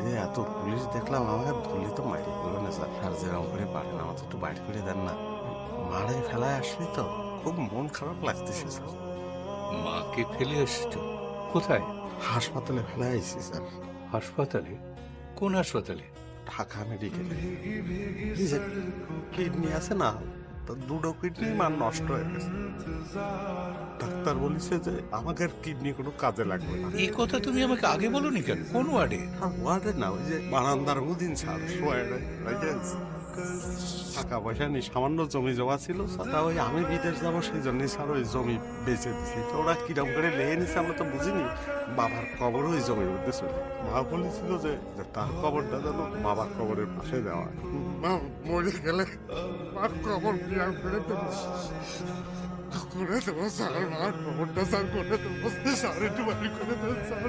বাইরে এত পুলিশ দেখলাম, আমাকে ধরলে তো মারি বলবে না স্যার। স্যার যেরকম করে পারেন আমাকে একটু বাইরে করে দেন না। মারে ফেলায় আসলি তো, খুব মন খারাপ লাগতেছে স্যার। মাকে ফেলে এসেছো? কোথায়? হাসপাতালে ফেলায় আইছি স্যার। হাসপাতালে? কোন হাসপাতালে? ঢাকা মেডিকেলে। এই যে কিডনি আছে না, তো দুটো কিডনি মার নষ্ট হয়ে গেছে। ডাক্তার বলেছে যে আমাকে আর কিডনি কোনো কাজে লাগবে না। এই কথা তুমি আমাকে আগে বলোনি কেন? কোন ওয়ার্ডে? ওয়ার্ডে না, ওই যে বারান্দার মুদিন স্যার টাকা পয়সা নেই, সামান্য জমি জমা ছিল। তা ওই আমি বিদেশ যাবো সেই জন্যই স্যার ওই জমি বেচে দিছি। তো ওরা কিরম করে লেগে নিছে আমরা তো বুঝিনি। বাবার কবর ওই জমির মধ্যে চলে, মা বলেছিল যে তার কবরটা যেন বাবার কবরের পাশে দেওয়া হয়। মা মরে গেলে মার কবর বিরাম করে দেবো, করে দেবো স্যার। মার কবরটা স্যার করে দেবো স্যার, একটু বাড়ি করে দেবো স্যার।